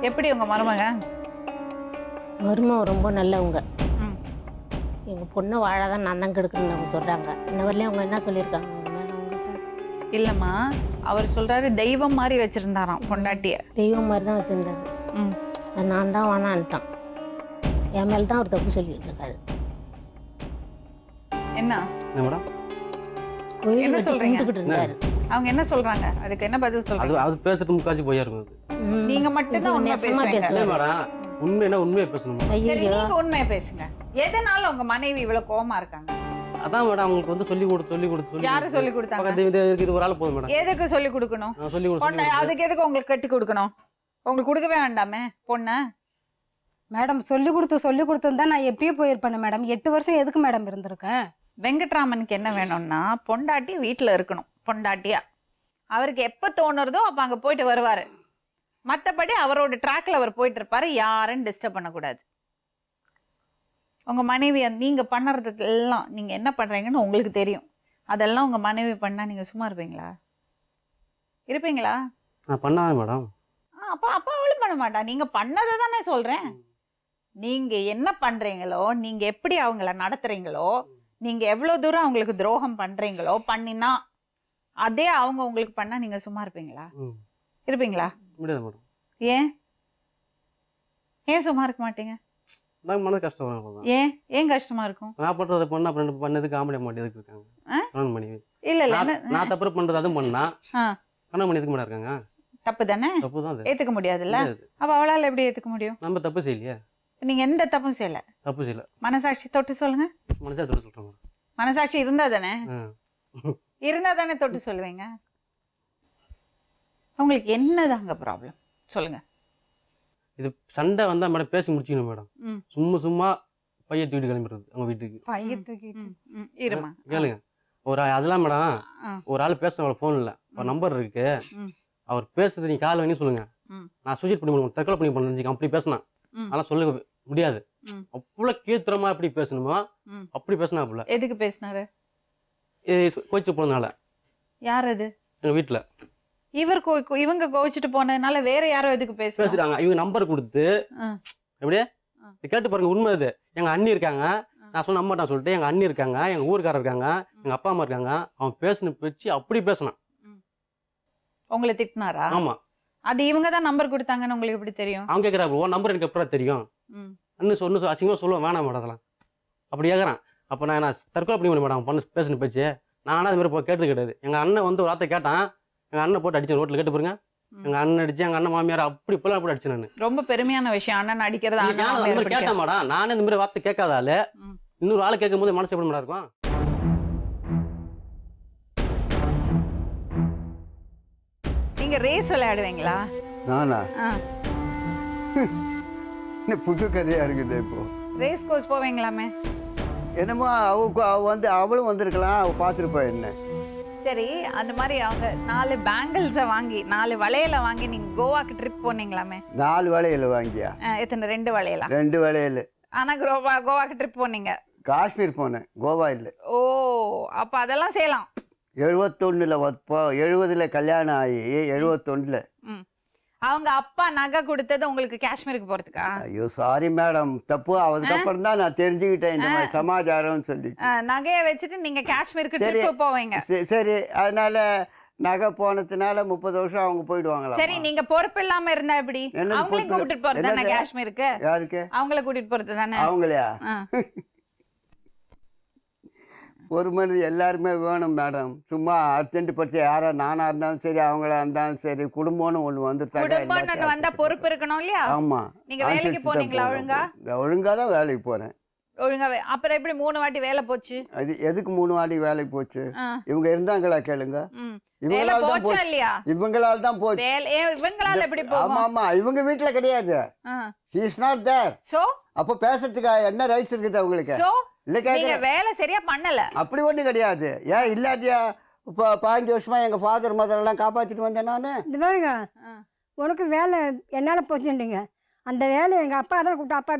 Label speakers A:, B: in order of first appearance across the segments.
A: எப்படி உங்க மருமக?
B: மருமக ரொம்ப நல்லவங்க.
A: ம்.
B: எங்கள் பொண்ணை வாழாதான் நான் தான் கெடுக்கணும்னு அவங்க சொல்கிறாங்க. இன்ன வரலையும் அவங்க என்ன சொல்லியிருக்காங்க மேடம் உங்கள்கிட்ட?
A: இல்லம்மா, அவர் சொல்றாரு தெய்வம் மாதிரி வச்சிருந்தாராம் பொண்டாட்டிய.
B: தெய்வம் மாதிரி தான் வச்சுருந்தாரு.
A: ம்.
B: அது நான் தான் வேணான்ட்டான். என் மேலே தான் அவர் தப்பு சொல்லிக்கிட்டு இருக்காரு.
A: என்ன
C: மேடம்
B: கோயில்
A: என்ன
B: கட்டி
A: சொல்றீங்க?
B: கும்பிட்டுக்கிட்டு இருந்தாரு.
A: அவங்க என்ன சொல்றாங்க? அதுக்கு என்ன பதில்
C: அது
A: சொல்றீங்க?
C: அது பேசுறது முக்காச்சு போயா இருக்கும் அது.
A: நீங்க மட்டும் தான் உண்மை
B: நெசமா
A: பேசுவீங்க.
C: இல்லை
B: பேசுவாரு.
C: மேடம், உண்மைன்னா உண்மையை பேசணும்.
A: சரி,
B: ஐயோ,
A: நீங்க உண்மையை பேசுங்க. எதனால உங்க மனைவி இவ்வளவு கோவமா இருக்காங்க?
C: அதான் மேடம் அவங்களுக்கு வந்து சொல்லி கொடுத்து
A: யாரு சொல்லி கொடுத்தாங்க?
C: பக்கத்து இது ஒரு ஆள் போதும் மேடம்.
A: எதுக்கு சொல்லி கொடுக்கணும்?
C: நான் சொல்லி
A: பொண்ணு
C: கொடுத்து
A: அதுக்கு எதுக்கு உங்களுக்கு கட்டி கொடுக்கணும்? உங்களுக்கு கொடுக்கவே வேண்டாமே பொண்ண.
D: மேடம் சொல்லி கொடுத்து தான் நான் எப்பயே போயிருப்பேன் மேடம். 8 வருஷம் எதுக்கு மேடம் இருந்திருக்கேன்?
A: வெங்கட்ராமனுக்கு என்ன வேணும்னா பொண்டாட்டி வீட்டுல இருக்கணும், பொண்டாட்டியா. அவருக்கு எப்ப தோணுறதோ அப்ப அங்க போயிட்டு வருவாரு. மத்தபடி அவரோட ட்ராக்ல அவர் போயிட்டு இருப்பாரு. யாரும் டிஸ்டர்ப் பண்ணக்கூடாது. உங்க மனைவி நீங்க பண்ணுறது எல்லாம் நீங்க என்ன பண்றீங்கன்னு உங்களுக்கு தெரியும். அதெல்லாம் உங்க மனைவி பண்ணா நீங்க சும்மா இருப்பீங்களா? இருப்பீங்களா?
C: நான் பண்ணாதேன் மேடம்.
A: அப்ப அப்ப அவளும் பண்ண மாட்டா. நீங்க பண்ணதை தானே சொல்றேன். நீங்க என்ன பண்றீங்களோ, நீங்க எப்படி அவங்கள நடத்துறீங்களோ, நீங்க எவ்வளவு தூரம் அவங்களுக்கு துரோகம் பண்றீங்களோ பண்ணினா அதே அவங்க உங்களுக்கு பண்ணா நீங்க சும்மா இருப்பீங்களா? இருப்பீங்களா?
C: முடியாது மேடம்.
A: ஏன் ஏன் சும்மா இருக்க மாட்டீங்க?
C: நான் மனது கஷ்டம் வரும்.
A: ஏன் ஏன் கஷ்டமா இருக்கும்?
C: நான் பண்றதை பண்ணா அப்புறம் பண்ணதுக்கு காமெடி மாட்டி எதுக்கு இருக்காங்க? கணவன் மனைவி.
A: இல்ல இல்ல
C: நான் தப்பு பண்றது அதுவும் பண்ணா கணவன் மணி எதுக்கு மேடம் இருக்காங்க?
A: தப்பு தானே,
C: தப்பு தான் அது.
A: ஏத்துக்க முடியாதுல்ல. அப்ப அவளால எப்படி ஏத்துக்க முடியும்?
C: நம்ம தப்பு செய்யலையே.
A: நீங்க எந்த தப்பும் செய்யல.
C: தப்பு செய்யல.
A: மனசாட்சி தொட்டு சொல்லுங்க.
C: மனசா தொட்டு சொல்றேன்.
A: மனசாட்சி இருந்தா தானே இருந்தா தானே தொட்டு சொல்லுவீங்க. உங்களுக்கு என்னதாங்க ப்ராப்ளம் சொல்லுங்க.
C: இது சண்டை வந்தா மேடம் பேசி முடிச்சுக்கணும் மேடம். சும்மா பைய தூக்கிட்டு கிளம்பிடுறது அவங்க வீட்டுக்கு.
D: பைய தூக்கிட்டு
A: இருமா
C: கேளுங்க. அதெல்லாம் மேடம் ஒரு ஆள் பேசுறவங்க போன்ல ஒரு நம்பர் இருக்கு. அவர் பேசுறது நீ கால் வாங்கி சொல்லுங்க. நான் சூசைட் பண்ணி பண்ணுவேன், தற்கொலை பண்ணி பண்ணுறேன் அப்படி பேசினா அதெல்லாம் சொல்ல முடியாது. அவ்வளவு கீழ்த்தரமா எப்படி பேசணுமோ அப்படி பேசினா. அப்படில
A: எதுக்கு பேசினாரு?
C: கோச்சு போனதுனால.
A: யார் அது?
C: எங்க வீட்டுல
A: இவங்க கோவிச்சுட்டு போனதுனால வேற யாரோ எதுக்கு
C: பேசுறாங்க. இவங்க நம்பர் கொடுத்து எப்படியே கேட்டு பாருங்க. உண்மை அது. எங்க அண்ணி இருக்காங்க, நான் சொல்ல நம்ப மாட்டான் சொல்லிட்டு எங்க அண்ணி இருக்காங்க, எங்க ஊருக்காரர் இருக்காங்க, எங்க அப்பா அம்மா இருக்காங்க. அவன் பேசுன பேச்சு அப்படி பேசினான்.
A: உங்களை திட்டினாரா?
C: ஆமா.
A: அது இவங்க தான் நம்பர் கொடுத்தாங்கன்னு உங்களுக்கு எப்படி தெரியும்?
C: அவன் கேட்கறாரு உன் நம்பர் எனக்கு எப்பறம் தெரியும்? அண்ணன் சொன்னு அசிங்கமா சொல்லுவேன் வேணாம் மேடம் அதெல்லாம் அப்படி கேட்கறான். அப்ப நான் தற்கொலை பண்ணி மேடம் பண்ண பேசுன பேச்சு. நானும் அது மாதிரி கேட்டு கிடையாது. எங்க அண்ணன் வந்து ஒரு வார்த்தை கேட்டான், எங்க அண்ணன் போட்டு அடிச்சேன் ரோட்ல. கேட்டு பாருங்க. எங்க அண்ணன் அடிச்சு எங்க அண்ணன் மாமியார் அப்படி இப்பெல்லாம் போட்டு அடிச்சேன். நான் ரொம்ப
A: பெருமையான விஷயம் அண்ணன் அடிக்கிறது.
C: கேட்டேன் மேடம். நானே இந்த மாதிரி வார்த்தை கேட்காதால இன்னொரு ஆளை கேட்கும் போது மனசு எப்படி மேடம் இருக்கும்?
A: நீங்க ரேஸ் விளையாடுவீங்களா?
E: நானா? புது கதையா இருக்குது. இப்போ
A: ரேஸ் கோர்ஸ் போவீங்களாமே?
E: என்னமோ அவளும் வந்திருக்கலாம், அவ பார்த்துருப்பா என்ன.
A: சரி, அந்த மாதிரி அவங்க 4 பேங்கிள்ஸை வாங்கி 4 வளையல வாங்கி நீங்க கோவாக்கு ட்ரிப் போனீங்களாமே?
E: 4 வளையல் வாங்கியா?
A: எத்தனை? 2 வளையலா?
E: 2 வளையல்.
A: ஆனா கோவாக்கு ட்ரிப் போனீங்க?
E: காஷ்மீர் போனேன், கோவா இல்லை.
A: ஓ, அப்ப அதெல்லாம் செய்யலாம்.
E: 71ல் 70ல் கல்யாணம் ஆகி 71ல்.
A: அவங்க அப்பா நகை கொடுத்தது உங்களுக்கு காஷ்மீருக்கு போறதுக்கா?
E: ஐயோ சாரி மேடம், தப்பு. அதுக்கப்புறம் தான் நான் தெரிஞ்சுக்கிட்டேன் இந்த மாதிரி சமாச்சாரம் சொல்லிட்டு.
A: நகையை வச்சுட்டு நீங்க காஷ்மீருக்கு ட்ரிப் போவீங்க?
E: சரி, அதனால நகை போனதுனால 30 வருஷம் அவங்க போயிடுவாங்களா?
A: சரி, நீங்க பொறுப்பு இல்லாம இருந்தா எப்படி? அவங்களையும் கூட்டிட்டு போறது தானே காஷ்மீருக்கு?
E: யாருக்கு?
A: அவங்கள கூட்டிட்டு போறது தானே.
E: அவங்களையா? ஒரு மனிதர் எல்லாருமே வேணும் மேடம். சும்மா அர்ஜென்ட் பற்றி யாரா நானா இருந்தாலும் சரி, அவங்களா இருந்தாலும் சரி, குடும்பம்னு ஒண்ணு வந்துட்டாங்க.
A: வந்தா பொறுப்பு இருக்கணும் இல்லையா?
E: ஆமா.
A: நீங்க வேலைக்கு போனீங்களா?
E: ஒழுங்கா தான் வேலைக்கு போறேன்.
A: ஒழுங்காவே. அப்புறம் எப்படி 3 வாட்டி வேலை போச்சு?
E: அது எதுக்கு 3 வாட்டி வேலைக்கு போச்சு? இவங்க இருந்தாங்களா கேளுங்க. இவங்களால தான் போச்சு. இவங்களால தான் போச்சு.
A: இவங்களால எப்படி போகும்?
E: ஆமா ஆமா, இவங்க வீட்டுல கிடையாது. she is not there.
A: So
E: அப்ப பேசுறதுக்கு என்ன ரைட்ஸ் இருக்குது அவங்களுக்கு?
A: இல்ல கேக்குற வேலை சரியா பண்ணல.
E: அப்படி ஒண்ணு கிடையாது. ஏன் இல்லாதியா? இப்போ 15 வருஷமா எங்க ஃபாதர் மதர் எல்லாம் காப்பாத்திட்டு வந்தேன் நானு.
D: இந்த பாருங்க, உனக்கு வேலை என்னால போச்சுட்டீங்க. அந்த வேலை எங்க அப்பா தான் கூப்பிட்டு அப்பா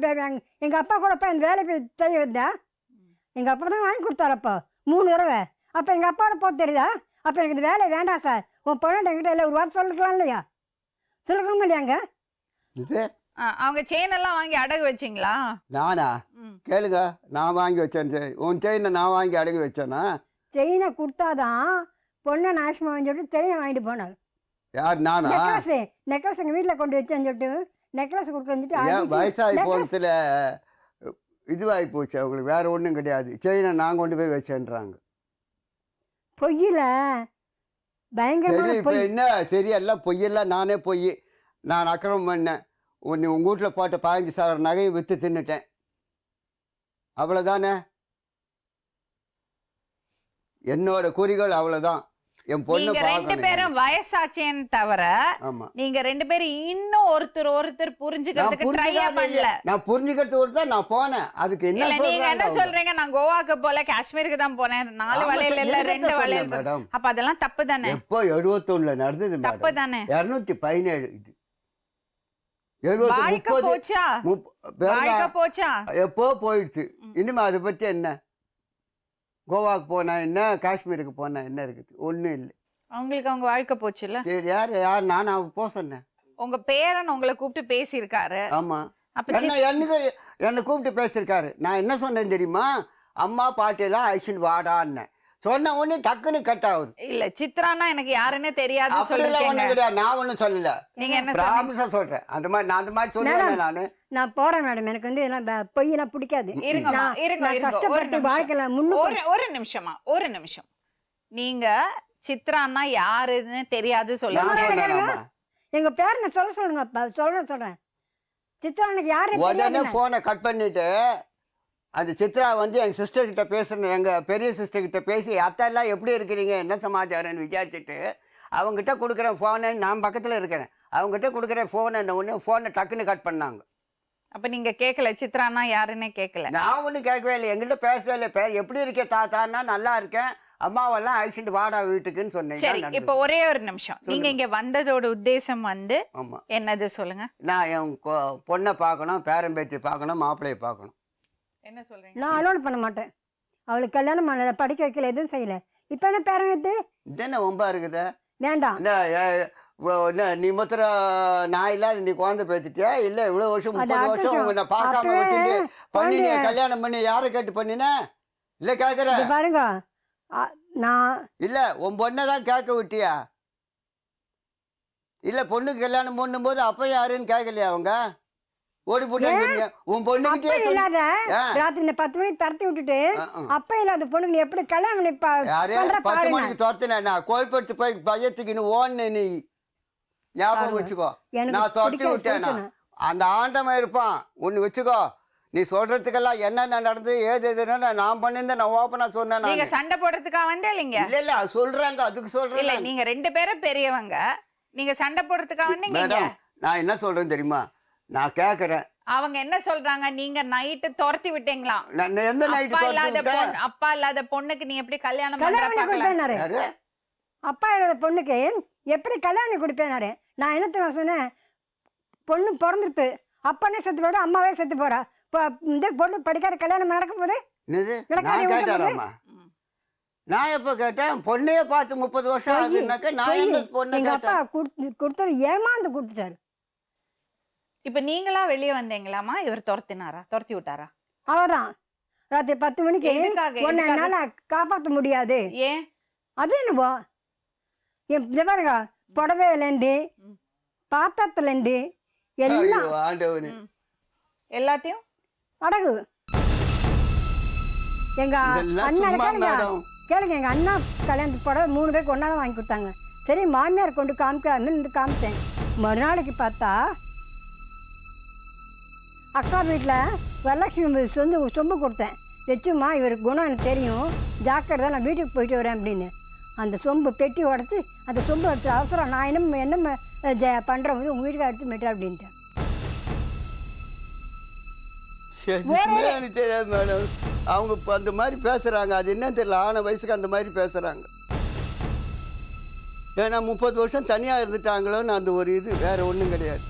D: எங்க அப்பா கூட அந்த வேலைக்கு செய்ய வந்தேன். எங்க அப்பா தான் வாங்கி கொடுத்தாரப்பா 3 தடவை. அப்ப எங்க அப்பாவோட போக தெரியுதா? அப்ப எனக்கு இந்த வேலை வேண்டாம் சார், உன் பொண்ணு என்கிட்ட இல்லை ஒரு வாரம் சொல்லிக்கலாம் இல்லையா? சொல்லிக்கணும் இல்லையாங்க?
E: இது
A: அவங்க செயின் எல்லாம் வாங்கி அடகு வச்சிங்களா?
E: நானா?
A: ம்.
E: கேளுங்க, நான் வாங்கி வச்சேன். உன் செயினை நான் வாங்கி அடகு வச்சேனா?
D: செயினை கொடுத்தாதான் பொண்ணை நாசமாக சொல்லிட்டு செயினை வாங்கிட்டு போனார்.
E: யார், நானா?
D: நெக்லஸ் எங்கள் வீட்டில் கொண்டு வச்சேன்னு சொல்லிட்டு நெக்லஸ் கொடுக்க வந்துட்டு
E: ஏன் வயசாகி போனதுல இதுவாகி போச்சு அவங்களுக்கு, வேற ஒன்றும் கிடையாது. செயினை நான் கொண்டு போய் வச்சேன்றாங்க.
D: பொய்யில
E: சரி,
D: பயங்கரமான
E: இப்போ
D: பொய்.
E: என்ன சரி, எல்லாம் பொய்யெல்லாம் நானே பொய். நான் அக்கிரமம் பண்ணேன். உங்கள் வீட்டில் போட்ட 15,000 நகையை விற்று தின்னுட்டேன், அவ்வளோதானே. என்னோட குறிகள் அவ்வளோதான். என் பொண்ணை
A: நீங்க 2
E: பார்க்கணும்.
A: பேரும் வயசாச்சேன்னு தவிர
E: ஆமாம்,
A: நீங்க 2 பேரும் இன்னும் ஒருத்தர் புரிஞ்சுக்கிறதுக்கு ட்ரையே பண்ணல.
E: நான் புரிஞ்சுக்கிறதுக்கு தான் நான் போனேன். அதுக்கு என்ன
A: இல்ல நீங்க என்ன
E: சொல்றாங்க
A: சொல்றீங்க? நான் கோவாக்கு போல காஷ்மீருக்கு தான் போனேன், 4 வளையல் இல்ல 2 வளையல்.
E: மேடம்?
A: அப்ப அதெல்லாம் தப்பு தானே?
E: எப்போ 71ல நடந்தது
A: தப்பு
E: மேடம்.
A: தானே?
E: 217 இது
A: வாழ்க்கை
E: 70
A: போச்சா?
E: 30
A: வாழ்க்கை போச்சா?
E: எப்போ போயிடுச்சு. இனிமே அதை பற்றி என்ன? கோவாக்கு போனா என்ன, காஷ்மீருக்கு போனா என்ன இருக்குது? ஒன்றும் இல்லை.
A: அவங்களுக்கு அவங்க வாழ்க்கை போச்சுல்ல.
E: சரி, யார் நான் போக சொன்னேன்?
A: உங்க பேரன் உங்களை கூப்பிட்டு பேசியிருக்காரு.
E: ஆமாம்,
A: அப்ப
E: என்னை கூப்பிட்டு பேசியிருக்காரு. நான் என்ன சொன்னேன் தெரியுமா? அம்மா பாட்டியெல்லாம் ஐஷன் வாடான்னேன். சொன்ன உடனே டக்குன்னு கட் ஆகுது.
A: இல்ல சித்ரானா எனக்கு யாருன்னே தெரியாது
E: அப்படிலாம்
A: சொல்லிருக்கீங்க.
E: ஒன்றும் கிடையாது. நான் ஒன்றும் சொல்லல,
A: நீங்க என்ன சொன்னீங்க?
E: ப்ராமிஸா சொல்றேன். நான் அந்த மாதிரி சொல்லுவேன்.
D: நான் போறேன் மேடம். எனக்கு வந்து இதெல்லாம் பொய்யெல்லாம் பிடிக்காது.
A: இருங்கம்மா,
D: நான்
A: இருங்க,
D: நான்
A: இருங்க. ஒரு
D: கஷ்டப்பட்டு
A: நிமிஷம்.
D: வாழ்க்கையில முன்னுக்கு
A: ஒரு நிமிஷமா, ஒரு நிமிஷம். நீங்க சித்ரான்னா யாருன்னு தெரியாது
E: நான்
A: சொல்லுங்க.
E: சொன்னேன்.
D: எங்க பேரனை சொல்லுங்கப்பா. சொல்றேன். சித்ரானுக்கு யாரு
E: உடனே போனை கட் பண்ணிட்டு அந்த சித்ரா வந்து எங்கள் சிஸ்டர் கிட்ட பேசுன, எங்கள் பெரிய சிஸ்டர் கிட்ட பேசி அத்தெல்லாம் எப்படி இருக்கிறீங்க, என்ன சமாச்சாரம்னு விசாரிச்சுட்டு அவங்ககிட்ட கொடுக்குறேன் ஃபோனை. நான் பக்கத்தில் இருக்கிறேன், அவங்ககிட்ட கொடுக்குறேன் ஃபோனை. ஒன்று ஃபோனை டக்குன்னு கட் பண்ணாங்க.
A: அப்ப நீங்க கேட்கல சித்ரானா யாருன்னே கேட்கல?
E: நான் ஒன்றும் கேட்கவே இல்லை, எங்கள்கிட்ட பேசவே இல்லை. எப்படி இருக்கே தாத்தான்னா நல்லா இருக்கேன், அம்மாவெல்லாம் அழைச்சிட்டு வாடா வீட்டுக்குன்னு சொன்னேன்.
A: சரி, இப்ப ஒரே ஒரு நிமிஷம். நீங்க இங்க வந்ததோட உத்தேசம் வந்து
E: ஆமாம்,
A: என்னது சொல்லுங்க.
E: நான் என் பொண்ணை பார்க்கணும், பேரம்பேத்தி பார்க்கணும், மாப்பிள்ளையை பார்க்கணும்.
A: என்ன சொல்றீங்க?
D: நான் அலோன் பண்ண மாட்டேன். அவளுக்கு கல்யாணம் பண்ணல, படிக்க வைக்கல, எதுவும் செய்யல. இப்போ என்ன பேரன் எடுத்து
E: இதென்ன ஒம்பா இருக்குது?
D: வேண்டாம்.
E: என்ன நீ மாத்திர நான் இல்லாத நீ குழந்தை பேத்திட்டியா? இல்லை, இவ்வளோ வருஷம் 30 வருஷம் உங்களை பார்க்காம வச்சுட்டு பண்ணி நீ கல்யாணம் பண்ணி யாரை கேட்டு பண்ணின? இல்லை கேட்குற
D: பாருங்க, நான்
E: இல்லை உன் பொண்ணை தான் கேட்க விட்டியா? இல்லை பொண்ணுக்கு கல்யாணம் பண்ணும்போது அப்போ யாருன்னு கேட்கலையா? அவங்க ஓடி போட்டாங்க. உன் பொண்ணுக்கிட்டே
D: இல்லாத ராத்திரி 10 மணிக்கு தரத்தி விட்டுட்டு அப்ப இல்லாத பொண்ணுக்கு நீ எப்படி கல்யாணம்
E: யாரே 10 மணிக்கு துரத்துனேன். நான் கோயில்பட்டு போய் பையத்துக்குன்னு ஓன்னு நீ ஞாபகம் வச்சுக்கோ. நான் துரத்தி விட்டேன். அந்த ஆண்டவன் இருப்பான், ஒன்று வச்சுக்கோ. நீ சொல்றதுக்கெல்லாம் என்னென்ன நடந்து ஏது எதுன்னு நான் பண்ணிருந்தேன். நான் ஓப்பனா சொன்னேன்.
A: நீங்க சண்டை போடுறதுக்காக வந்து இல்லைங்க?
E: இல்ல சொல்றாங்க, அதுக்கு சொல்றேன்.
A: இல்ல நீங்க 2 பேரும் பெரியவங்க, நீங்க சண்டை போடுறதுக்காக வந்தீங்க.
E: மேடம், நான் என்ன சொல்றேன் தெரியுமா? நான் கேட்கறேன்.
A: அவங்க என்ன சொல்றாங்க? நீங்க நைட்டு துரத்தி விட்டீங்களா?
E: நான் எந்த நைட்டு
A: அப்பா இல்லாத பொண்ணுக்கு நீ எப்படி கல்யாணம்
D: கொடுப்பேனாரு? அப்பா இல்லாத பொண்ணுக்கு எப்படி கல்யாணம் கொடுப்பேனாரு? நான் என்ன சொன்னேன்? பொண்ணு பிறந்துட்டு அப்பனே செத்து போட, அம்மாவே செத்து போறா. இந்த பொண்ணு படிக்காத கல்யாணம் நடக்கும் போது
E: நான் கேட்டாராமா? நான் எப்ப கேட்டேன்? பொண்ணையே பார்த்து 30 வருஷம் ஆகுதுனாக்க நான் என்ன பொண்ணு?
D: எங்க அப்பா கொடுத்தது ஏமாந்து கொடுத்துட்டாரு.
A: இப்ப நீங்களா வெளியே வந்தீங்களாமா? இவர் துரத்தி விட்டாரா?
D: அவர்தான் ராத்திரி 10 மணிக்கு என்னால காப்பாற்ற முடியாது.
A: ஏன்?
D: அது என்னவோ பாருங்க, புடவையிலேருந்து பாத்திரத்துலேருந்து எல்லாம்
E: ஆண்டவனு
A: எல்லாத்தையும்
D: அடகு. எங்க அண்ணன் கேளுங்க, எங்க அண்ணா கல்யாணத்துக்கு புடவை 3 பேருக்கு ஒன்னாலும் வாங்கி கொடுத்தாங்க. சரி, மாமியார் கொண்டு காமிக்கிறாங்கன்னு காமிச்சேன். மறுநாளைக்கு பார்த்தா அக்கா வீட்டில் வரலட்சுமி சொம்பு கொடுத்தேன். வச்சுமா, இவருக்கு குணம் எனக்கு தெரியும், ஜாக்கிரதை, நான் வீட்டுக்கு போயிட்டு வரேன் அப்படின்னு. அந்த சொம்பு பெட்டி உடச்சி அந்த சொம்பு எடுத்து அவசரம் நான் என்ன பண்ணுறேன் உங்கள் வீட்டுக்கு எடுத்து மெட்டா அப்படின்ட்டேன்.
E: எனக்கு தெரியாது மேடம், அவங்க அந்த மாதிரி பேசுறாங்க. அது என்னன்னு தெரியல, ஆன வயசுக்கு அந்த மாதிரி பேசுறாங்க. ஏன்னா 30 வருஷம் தனியாக இருந்துட்டாங்களோன்னு அந்த ஒரு இது, வேற ஒன்றும் கிடையாது.